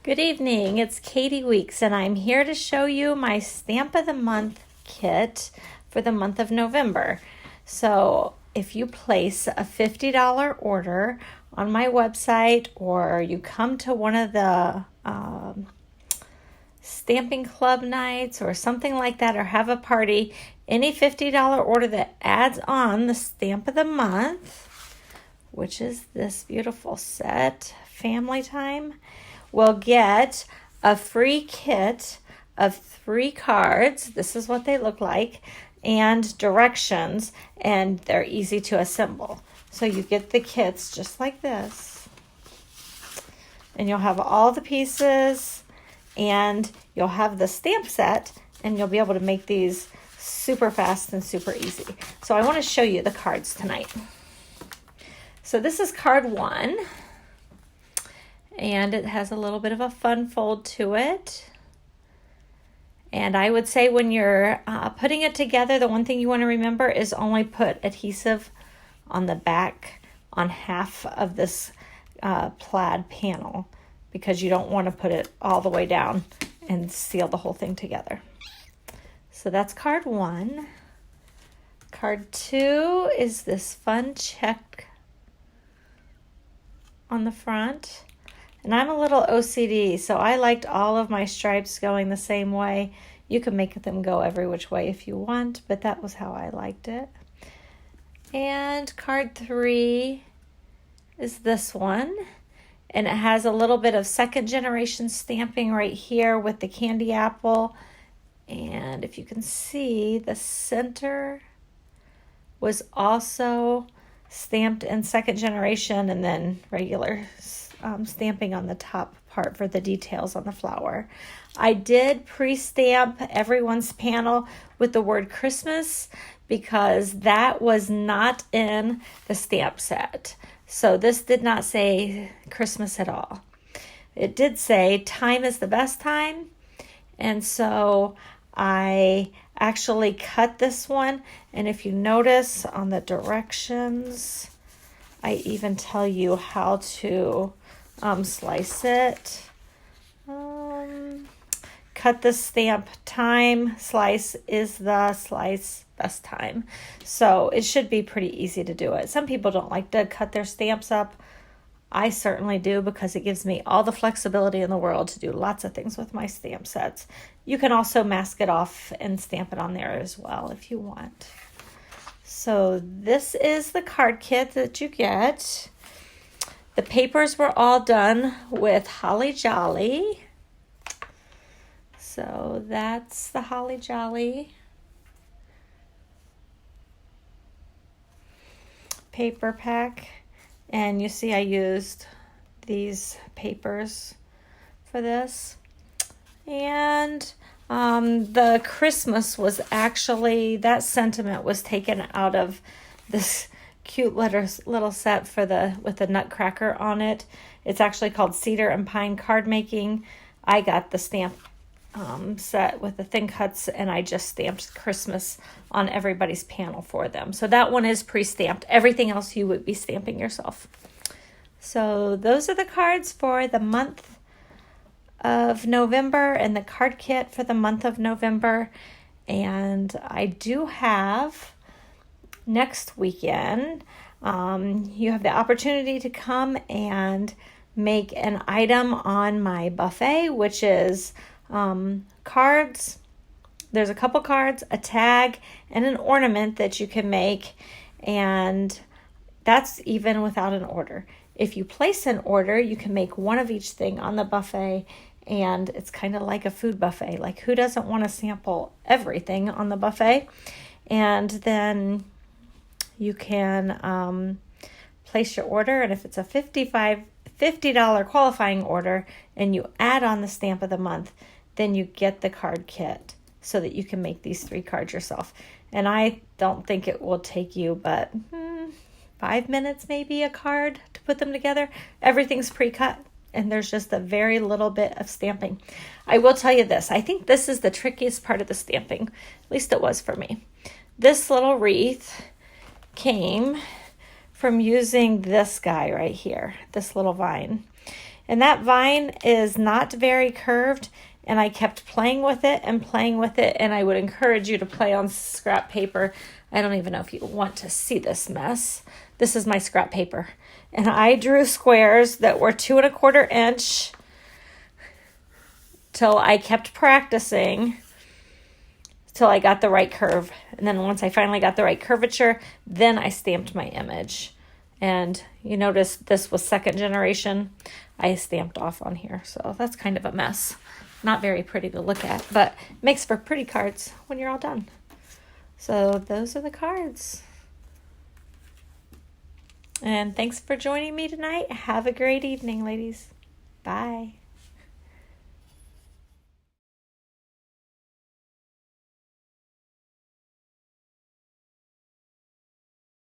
Good evening, it's Katie Weeks, and I'm here to show you my Stamp of the Month kit for the month of November. So if you place a $50 order on my website, or you come to one of the stamping club nights or something like that, or have a party, any $50 order that adds on the Stamp of the Month, which is this beautiful set, Family Time, will get a free kit of 3 cards. This is what they look like, and directions, and they're easy to assemble. So you get the kits just like this, and you'll have all the pieces, and you'll have the stamp set, and you'll be able to make these super fast and super easy. So I want to show you the cards tonight. So this is card 1. And it has a little bit of a fun fold to it. And I would say when you're putting it together, the one thing you want to remember is only put adhesive on the back on half of this plaid panel, because you don't want to put it all the way down and seal the whole thing together. So that's card 1. Card 2 is this fun check on the front. And I'm a little OCD, so I liked all of my stripes going the same way. You can make them go every which way if you want, but that was how I liked it. And card 3 is this one. And it has a little bit of second generation stamping right here with the candy apple. And if you can see, the center was also stamped in second generation, and then regular stamping on the top part for the details on the flower. I did pre-stamp everyone's panel with the word Christmas, because that was not in the stamp set. So this did not say Christmas at all. It did say time is the best time. And so I actually cut this one. And if you notice on the directions, I even tell you how to slice it. Cut the stamp time, slice is the slice best time. So it should be pretty easy to do it. Some people don't like to cut their stamps up. I certainly do, because it gives me all the flexibility in the world to do lots of things with my stamp sets. You can also mask it off and stamp it on there as well if you want. So this is the card kit that you get. The papers were all done with Holly Jolly. So that's the Holly Jolly paper pack. And you see I used these papers for this. And the Christmas was actually, that sentiment was taken out of this cute little set for with the nutcracker on it. It's actually called Cedar and Pine Card Making. I got the stamp set with the thin cuts, and I just stamped Christmas on everybody's panel for them. So that one is pre-stamped. Everything else you would be stamping yourself. So those are the cards for the month of November and the card kit for the month of November. And I do have next weekend, you have the opportunity to come and make an item on my buffet, which is cards. There's a couple cards, a tag, and an ornament that you can make, and that's even without an order. If you place an order, you can make one of each thing on the buffet, and it's kind of like a food buffet. Like, who doesn't want to sample everything on the buffet? And then you can place your order, and if it's a $50 qualifying order and you add on the Stamp of the Month, then you get the card kit so that you can make these 3 cards yourself. And I don't think it will take you but 5 minutes maybe a card to put them together. Everything's pre-cut, and there's just a very little bit of stamping. I will tell you this, I think this is the trickiest part of the stamping, at least it was for me. This little wreath came from using this guy right here, this little vine. And that vine is not very curved, and I kept playing with it and playing with it, and I would encourage you to play on scrap paper. I don't even know if you want to see this mess. This is my scrap paper. And I drew squares that were 2 1/4 inch till I kept practicing till I got the right curve. And then once I finally got the right curvature, then I stamped my image. And you notice this was second generation. I stamped off on here. So that's kind of a mess. Not very pretty to look at, but makes for pretty cards when you're all done. So those are the cards. And thanks for joining me tonight. Have a great evening, ladies. Bye.